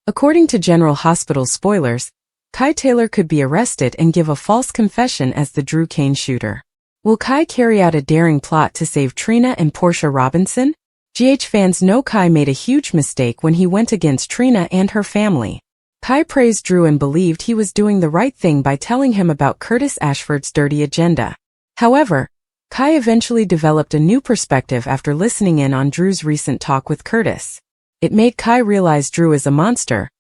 According to General Hospital spoilers, Kai Taylor could be arrested and give a false confession as the Drew Kane shooter. Will Kai carry out a daring plot to save Trina and Portia Robinson? GH fans know Kai made a huge mistake when he went against Trina and her family. Kai praised Drew and believed he was doing the right thing by telling him about Curtis Ashford's dirty agenda. However, Kai eventually developed a new perspective after listening in on Drew's recent talk with Curtis. It made Kai realize Drew is a monster.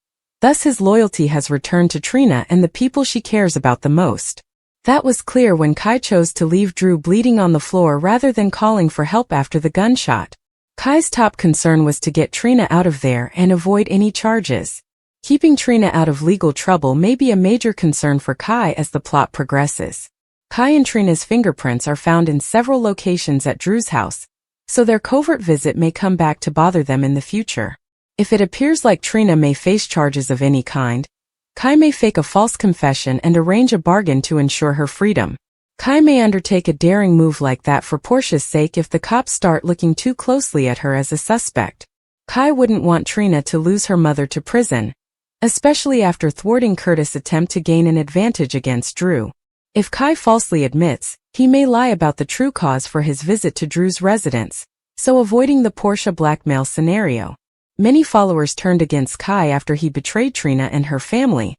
Thus his loyalty has returned to Trina and the people she cares about the most. That was clear when Kai chose to leave Drew bleeding on the floor rather than calling for help after the gunshot. Kai's top concern was to get Trina out of there and avoid any charges. Keeping Trina out of legal trouble may be a major concern for Kai as the plot progresses. Kai and Trina's fingerprints are found in several locations at Drew's house, so their covert visit may come back to bother them in the future. If it appears like Trina may face charges of any kind, Kai may fake a false confession and arrange a bargain to ensure her freedom. Kai may undertake a daring move like that for Portia's sake if the cops start looking too closely at her as a suspect. Kai wouldn't want Trina to lose her mother to prison, especially after thwarting Curtis' attempt to gain an advantage against Drew. If Kai falsely admits, he may lie about the true cause for his visit to Drew's residence, so avoiding the Portia blackmail scenario. Many followers turned against Kai after he betrayed Trina and her family.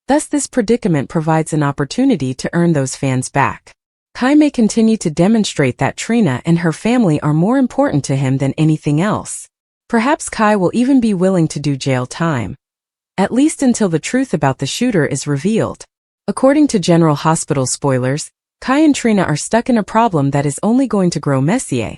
Thus this predicament provides an opportunity to earn those fans back. Kai may continue to demonstrate that Trina and her family are more important to him than anything else. Perhaps Kai will even be willing to do jail time, at least until the truth about the shooter is revealed. According to General Hospital spoilers, Kai and Trina are stuck in a problem that is only going to grow messier.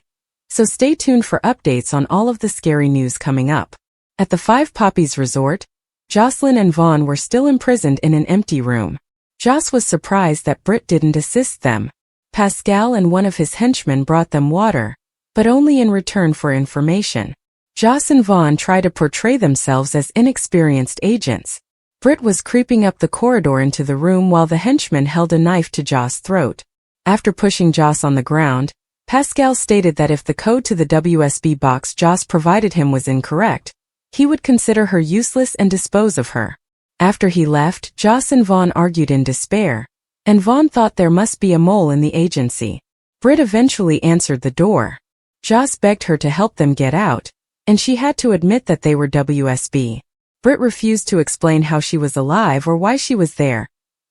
So stay tuned for updates on all of the scary news coming up. At the Five Poppies Resort, Jocelyn and Vaughn were still imprisoned in an empty room. Joss was surprised that Britt didn't assist them. Pascal and one of his henchmen brought them water, but only in return for information. Joss and Vaughn try to portray themselves as inexperienced agents. Britt was creeping up the corridor into the room while the henchman held a knife to Joss' throat. After pushing Joss on the ground, Pascal stated that if the code to the WSB box Joss provided him was incorrect, he would consider her useless and dispose of her. After he left, Joss and Vaughn argued in despair, and Vaughn thought there must be a mole in the agency. Britt eventually answered the door. Joss begged her to help them get out, and she had to admit that they were WSB. Britt refused to explain how she was alive or why she was there,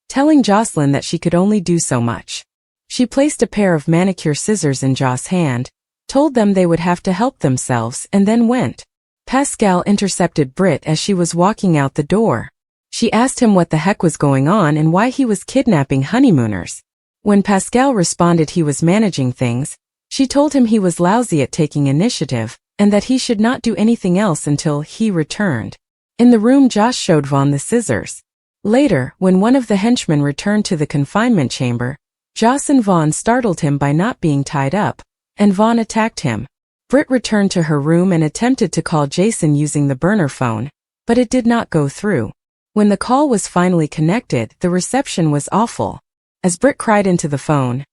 telling Jocelyn that she could only do so much. She placed a pair of manicure scissors in Joss' hand, told them they would have to help themselves, and then went. Pascal intercepted Britt as she was walking out the door. She asked him what the heck was going on and why he was kidnapping honeymooners. When Pascal responded he was managing things, she told him he was lousy at taking initiative, and that he should not do anything else until he returned. In the room Joss showed Vaughn the scissors. Later, when one of the henchmen returned to the confinement chamber, Joss and Vaughn startled him by not being tied up, and Vaughn attacked him. Britt returned to her room and attempted to call Jason using the burner phone, but it did not go through. When the call was finally connected, the reception was awful. As Britt cried into the phone,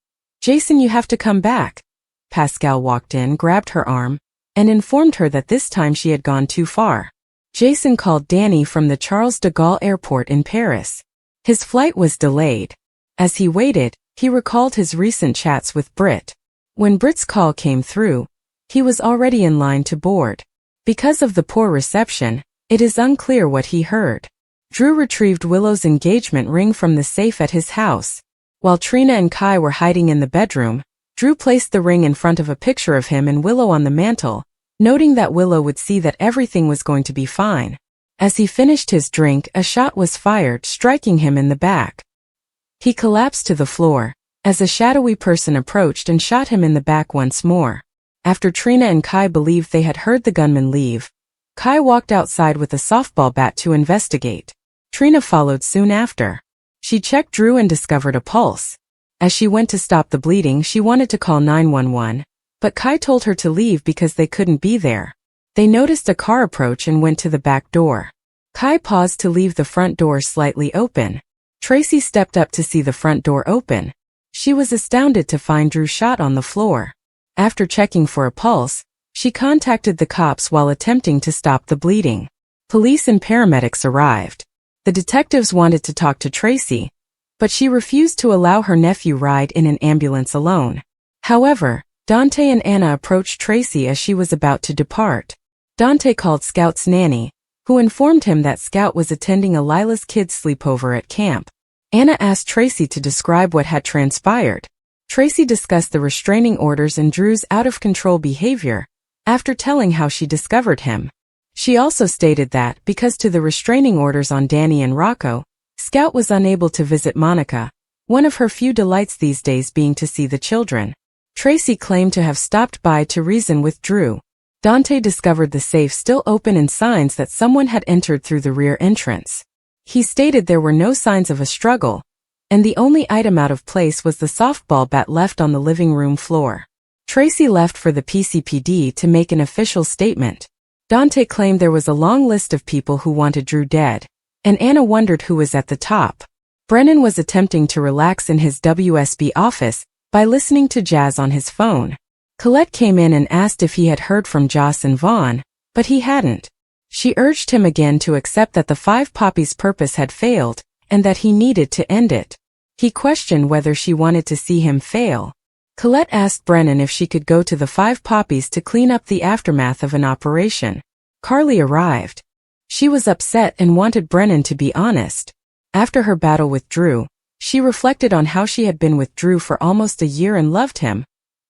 "Jason, you have to come back." Pascal walked in, grabbed her arm, and informed her that this time she had gone too far. Jason called Danny from the Charles de Gaulle airport in Paris. His flight was delayed. As he waited, he recalled his recent chats with Britt. When Britt's call came through, he was already in line to board. Because of the poor reception, it is unclear what he heard. Drew retrieved Willow's engagement ring from the safe at his house. While Trina and Kai were hiding in the bedroom, Drew placed the ring in front of a picture of him and Willow on the mantel, noting that Willow would see that everything was going to be fine. As he finished his drink, a shot was fired, striking him in the back. He collapsed to the floor, as a shadowy person approached and shot him in the back once more. After Trina and Kai believed they had heard the gunman leave, Kai walked outside with a softball bat to investigate. Trina followed soon after. She checked Drew and discovered a pulse. As she went to stop the bleeding, she wanted to call 911. But Kai told her to leave because they couldn't be there. They noticed a car approach and went to the back door. Kai paused to leave the front door slightly open. Tracy stepped up to see the front door open. She was astounded to find Drew shot on the floor. After checking for a pulse, she contacted the cops while attempting to stop the bleeding. Police and paramedics arrived. The detectives wanted to talk to Tracy, but she refused to allow her nephew ride in an ambulance alone. However, Dante and Anna approached Tracy as she was about to depart. Dante called Scout's nanny, who informed him that Scout was attending a Lila's kids' sleepover at camp. Anna asked Tracy to describe what had transpired. Tracy discussed the restraining orders and Drew's out-of-control behavior, after telling how she discovered him. She also stated that, because to the restraining orders on Danny and Rocco, Scout was unable to visit Monica, one of her few delights these days being to see the children. Tracy claimed to have stopped by to reason with Drew. Dante discovered the safe still open and signs that someone had entered through the rear entrance. He stated there were no signs of a struggle, and the only item out of place was the softball bat left on the living room floor. Tracy left for the PCPD to make an official statement. Dante claimed there was a long list of people who wanted Drew dead, and Anna wondered who was at the top. Brennan was attempting to relax in his WSB office by listening to jazz on his phone. Colette came in and asked if he had heard from Joss and Vaughn, but he hadn't. She urged him again to accept that the Five Poppies' purpose had failed, and that he needed to end it. He questioned whether she wanted to see him fail. Colette asked Brennan if she could go to the Five Poppies to clean up the aftermath of an operation. Carly arrived. She was upset and wanted Brennan to be honest. After her battle with Drew, she reflected on how she had been with Drew for almost a year and loved him,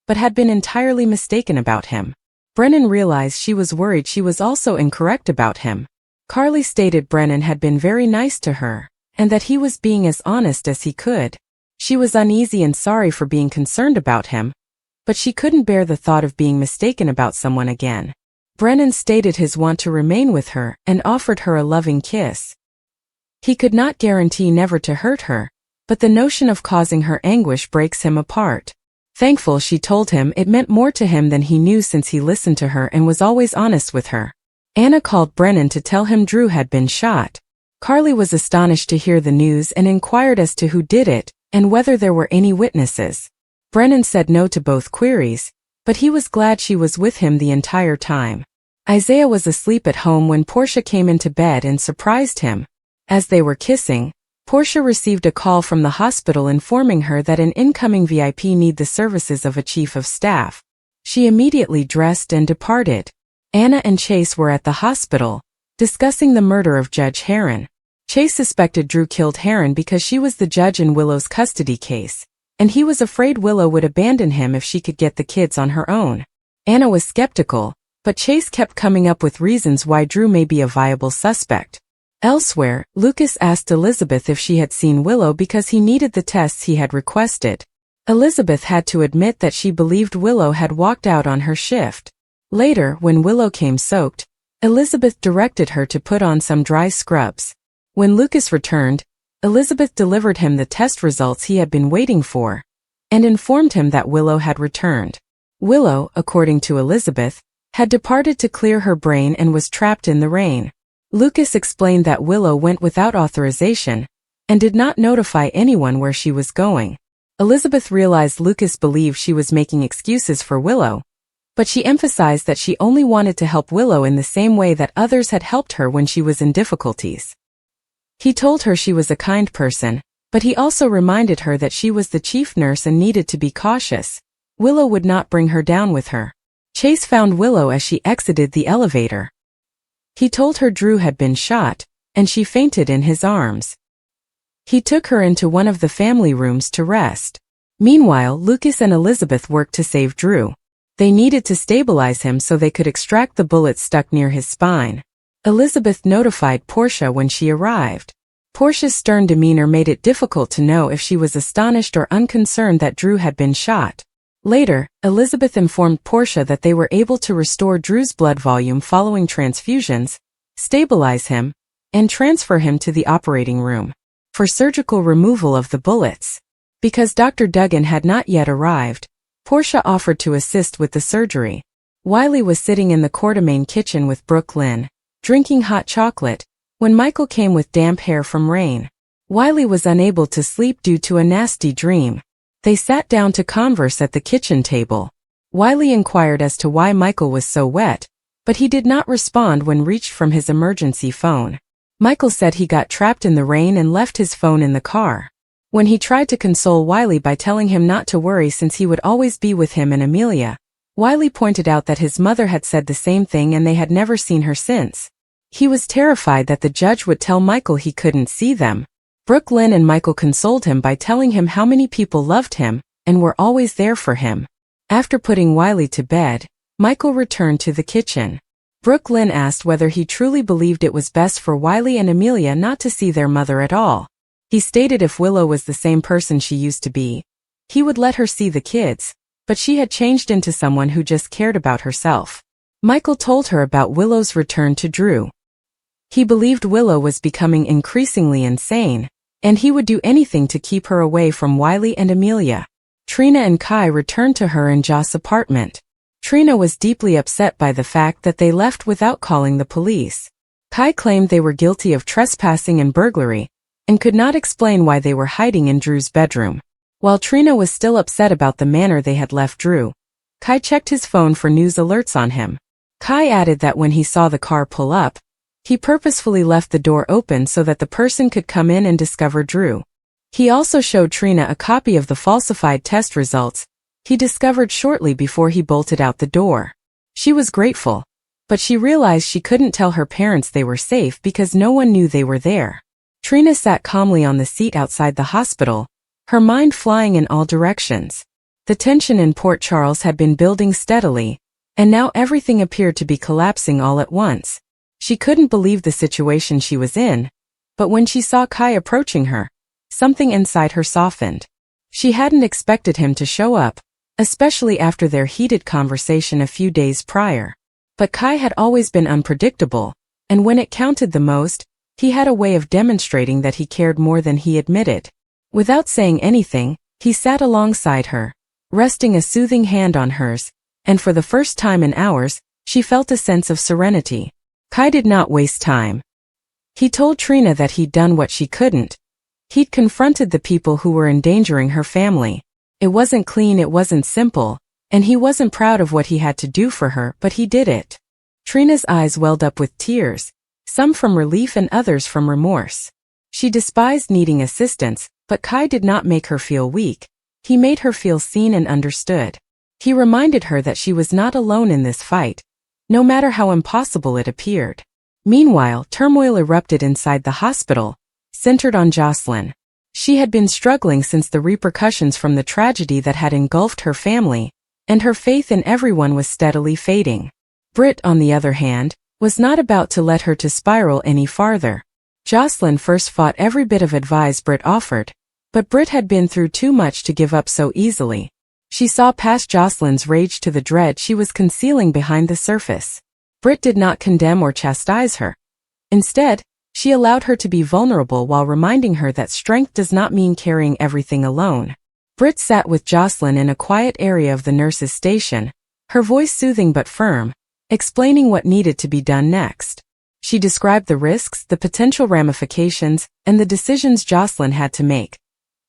but had been entirely mistaken about him. Brennan realized she was worried she was also incorrect about him. Carly stated Brennan had been very nice to her, and that he was being as honest as he could. She was uneasy and sorry for being concerned about him, but she couldn't bear the thought of being mistaken about someone again. Brennan stated his want to remain with her and offered her a loving kiss. He could not guarantee never to hurt her, but the notion of causing her anguish breaks him apart. Thankful, she told him it meant more to him than he knew since he listened to her and was always honest with her. Anna called Brennan to tell him Drew had been shot. Carly was astonished to hear the news and inquired as to who did it and whether there were any witnesses. Brennan said no to both queries, but he was glad she was with him the entire time. Isaiah was asleep at home when Portia came into bed and surprised him. As they were kissing, Portia received a call from the hospital informing her that an incoming VIP needed the services of a chief of staff. She immediately dressed and departed. Anna and Chase were at the hospital, discussing the murder of Judge Heron. Chase suspected Drew killed Heron because she was the judge in Willow's custody case, and he was afraid Willow would abandon him if she could get the kids on her own. Anna was skeptical, but Chase kept coming up with reasons why Drew may be a viable suspect. Elsewhere, Lucas asked Elizabeth if she had seen Willow because he needed the tests he had requested. Elizabeth had to admit that she believed Willow had walked out on her shift. Later, when Willow came soaked, Elizabeth directed her to put on some dry scrubs. When Lucas returned, Elizabeth delivered him the test results he had been waiting for, and informed him that Willow had returned. Willow, according to Elizabeth, had departed to clear her brain and was trapped in the rain. Lucas explained that Willow went without authorization, and did not notify anyone where she was going. Elizabeth realized Lucas believed she was making excuses for Willow, but she emphasized that she only wanted to help Willow in the same way that others had helped her when she was in difficulties. He told her she was a kind person, but he also reminded her that she was the chief nurse and needed to be cautious. Willow would not bring her down with her. Chase found Willow as she exited the elevator. He told her Drew had been shot, and she fainted in his arms. He took her into one of the family rooms to rest. Meanwhile, Lucas and Elizabeth worked to save Drew. They needed to stabilize him so they could extract the bullet stuck near his spine. Elizabeth notified Portia when she arrived. Portia's stern demeanor made it difficult to know if she was astonished or unconcerned that Drew had been shot. Later, Elizabeth informed Portia that they were able to restore Drew's blood volume following transfusions, stabilize him, and transfer him to the operating room for surgical removal of the bullets. Because Dr. Duggan had not yet arrived, Portia offered to assist with the surgery. Wiley was sitting in the Quartermaine kitchen with Brooke Lynn, drinking hot chocolate, when Michael came with damp hair from rain. Wiley was unable to sleep due to a nasty dream. They sat down to converse at the kitchen table. Wiley inquired as to why Michael was so wet, but he did not respond when reached from his emergency phone. Michael said he got trapped in the rain and left his phone in the car. When he tried to console Wiley by telling him not to worry since he would always be with him and Amelia, Wiley pointed out that his mother had said the same thing and they had never seen her since. He was terrified that the judge would tell Michael he couldn't see them. Brooke Lynn and Michael consoled him by telling him how many people loved him and were always there for him. After putting Wiley to bed, Michael returned to the kitchen. Brooke Lynn asked whether he truly believed it was best for Wiley and Amelia not to see their mother at all. He stated if Willow was the same person she used to be, he would let her see the kids, but she had changed into someone who just cared about herself. Michael told her about Willow's return to Drew. He believed Willow was becoming increasingly insane, and he would do anything to keep her away from Wiley and Amelia. Trina and Kai returned to her and Joss' apartment. Trina was deeply upset by the fact that they left without calling the police. Kai claimed they were guilty of trespassing and burglary, and could not explain why they were hiding in Drew's bedroom. While Trina was still upset about the manner they had left Drew, Kai checked his phone for news alerts on him. Kai added that when he saw the car pull up, he purposefully left the door open so that the person could come in and discover Drew. He also showed Trina a copy of the falsified test results he discovered shortly before he bolted out the door. She was grateful, but she realized she couldn't tell her parents they were safe because no one knew they were there. Trina sat calmly on the seat outside the hospital, her mind flying in all directions. The tension in Port Charles had been building steadily, and now everything appeared to be collapsing all at once. She couldn't believe the situation she was in, but when she saw Kai approaching her, something inside her softened. She hadn't expected him to show up, especially after their heated conversation a few days prior. But Kai had always been unpredictable, and when it counted the most, he had a way of demonstrating that he cared more than he admitted. Without saying anything, he sat alongside her, resting a soothing hand on hers, and for the first time in hours, she felt a sense of serenity. Kai did not waste time. He told Trina that he'd done what she couldn't. He'd confronted the people who were endangering her family. It wasn't clean, it wasn't simple, and he wasn't proud of what he had to do for her, but he did it. Trina's eyes welled up with tears, some from relief and others from remorse. She despised needing assistance, but Kai did not make her feel weak. He made her feel seen and understood. He reminded her that she was not alone in this fight, no matter how impossible it appeared. Meanwhile, turmoil erupted inside the hospital, centered on Jocelyn. She had been struggling since the repercussions from the tragedy that had engulfed her family, and her faith in everyone was steadily fading. Britt, on the other hand, was not about to let her to spiral any farther. Jocelyn first fought every bit of advice Britt offered, but Britt had been through too much to give up so easily. She saw past Jocelyn's rage to the dread she was concealing behind the surface. Britt did not condemn or chastise her. Instead, she allowed her to be vulnerable while reminding her that strength does not mean carrying everything alone. Britt sat with Jocelyn in a quiet area of the nurse's station, her voice soothing but firm, explaining what needed to be done next. She described the risks, the potential ramifications, and the decisions Jocelyn had to make.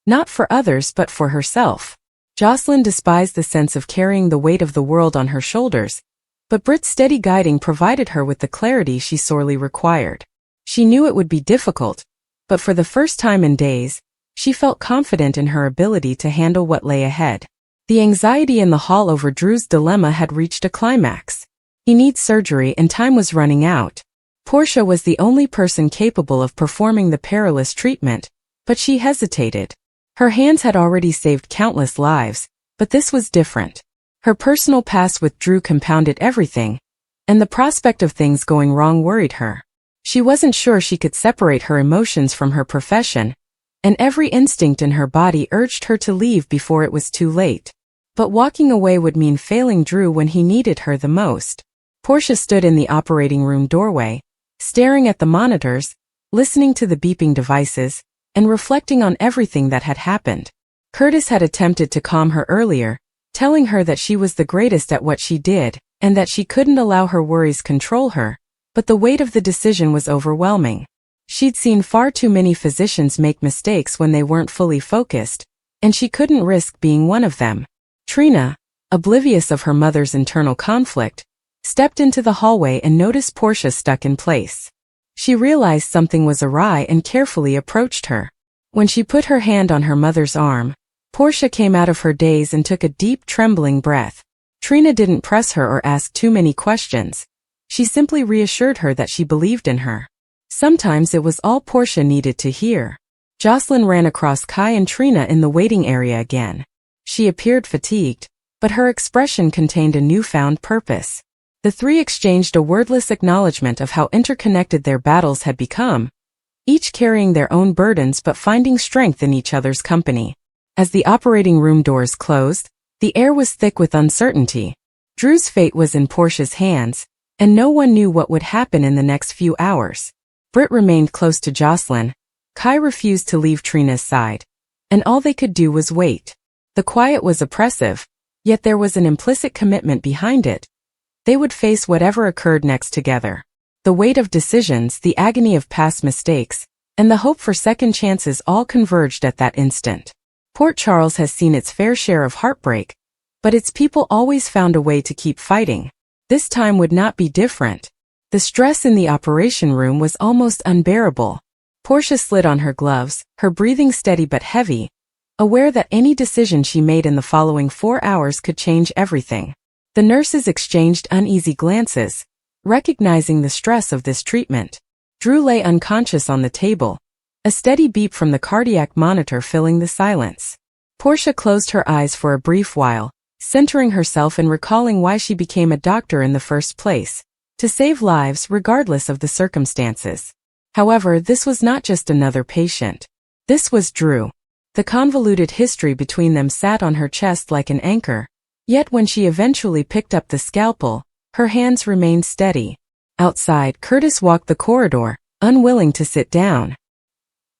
Not for others but for herself. Jocelyn despised the sense of carrying the weight of the world on her shoulders, but Britt's steady guiding provided her with the clarity she sorely required. She knew it would be difficult, but for the first time in days, she felt confident in her ability to handle what lay ahead. The anxiety in the hall over Drew's dilemma had reached a climax. He needs surgery and time was running out. Portia was the only person capable of performing the perilous treatment, but she hesitated. Her hands had already saved countless lives, but this was different. Her personal past with Drew compounded everything, and the prospect of things going wrong worried her. She wasn't sure she could separate her emotions from her profession, and every instinct in her body urged her to leave before it was too late. But walking away would mean failing Drew when he needed her the most. Portia stood in the operating room doorway, staring at the monitors, listening to the beeping devices, and reflecting on everything that had happened. Curtis had attempted to calm her earlier, telling her that she was the greatest at what she did, and that she couldn't allow her worries control her, but the weight of the decision was overwhelming. She'd seen far too many physicians make mistakes when they weren't fully focused, and she couldn't risk being one of them. Trina, oblivious of her mother's internal conflict, stepped into the hallway and noticed Portia stuck in place. She realized something was awry and carefully approached her. When she put her hand on her mother's arm, Portia came out of her daze and took a deep, trembling breath. Trina didn't press her or ask too many questions. She simply reassured her that she believed in her. Sometimes it was all Portia needed to hear. Jocelyn ran across Kai and Trina in the waiting area again. She appeared fatigued, but her expression contained a newfound purpose. The three exchanged a wordless acknowledgement of how interconnected their battles had become, each carrying their own burdens but finding strength in each other's company. As the operating room doors closed, the air was thick with uncertainty. Drew's fate was in Portia's hands, and no one knew what would happen in the next few hours. Britt remained close to Jocelyn. Kai refused to leave Trina's side, and all they could do was wait. The quiet was oppressive, yet there was an implicit commitment behind it. They would face whatever occurred next together. The weight of decisions, the agony of past mistakes, and the hope for second chances all converged at that instant. Port Charles has seen its fair share of heartbreak, but its people always found a way to keep fighting. This time would not be different. The stress in the operation room was almost unbearable. Portia slid on her gloves, her breathing steady but heavy, aware that any decision she made in the following 4 hours could change everything. The nurses exchanged uneasy glances, recognizing the stress of this treatment. Drew lay unconscious on the table, a steady beep from the cardiac monitor filling the silence. Portia closed her eyes for a brief while, centering herself and recalling why she became a doctor in the first place, to save lives regardless of the circumstances. However, this was not just another patient. This was Drew. The convoluted history between them sat on her chest like an anchor, yet when she eventually picked up the scalpel, her hands remained steady. Outside, Curtis walked the corridor, unwilling to sit down.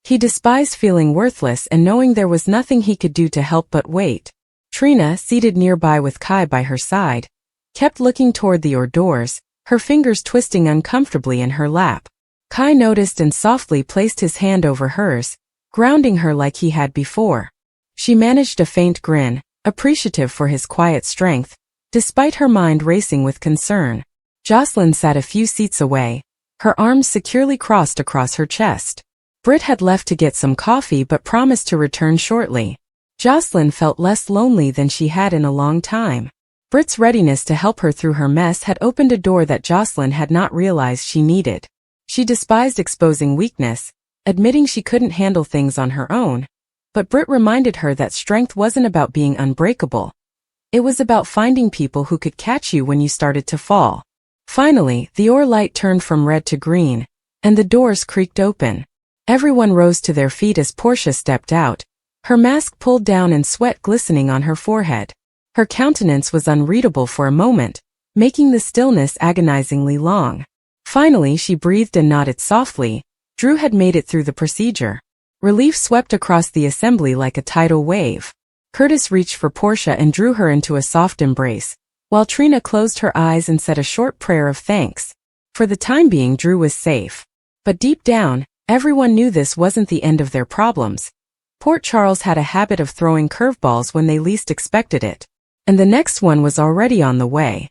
He despised feeling worthless and knowing there was nothing he could do to help but wait. Trina, seated nearby with Kai by her side, kept looking toward the hors d'oeuvres, her fingers twisting uncomfortably in her lap. Kai noticed and softly placed his hand over hers, grounding her like he had before. She managed a faint grin, appreciative for his quiet strength, despite her mind racing with concern. Jocelyn sat a few seats away, her arms securely crossed across her chest. Britt had left to get some coffee but promised to return shortly. Jocelyn felt less lonely than she had in a long time. Britt's readiness to help her through her mess had opened a door that Jocelyn had not realized she needed. She despised exposing weakness, admitting she couldn't handle things on her own, but Britt reminded her that strength wasn't about being unbreakable. It was about finding people who could catch you when you started to fall. Finally, the ore light turned from red to green, and the doors creaked open. Everyone rose to their feet as Portia stepped out, her mask pulled down and sweat glistening on her forehead. Her countenance was unreadable for a moment, making the stillness agonizingly long. Finally, she breathed and nodded softly. Drew had made it through the procedure. Relief swept across the assembly like a tidal wave. Curtis reached for Portia and drew her into a soft embrace, while Trina closed her eyes and said a short prayer of thanks. For the time being, Drew was safe. But deep down, everyone knew this wasn't the end of their problems. Port Charles had a habit of throwing curveballs when they least expected it, and the next one was already on the way.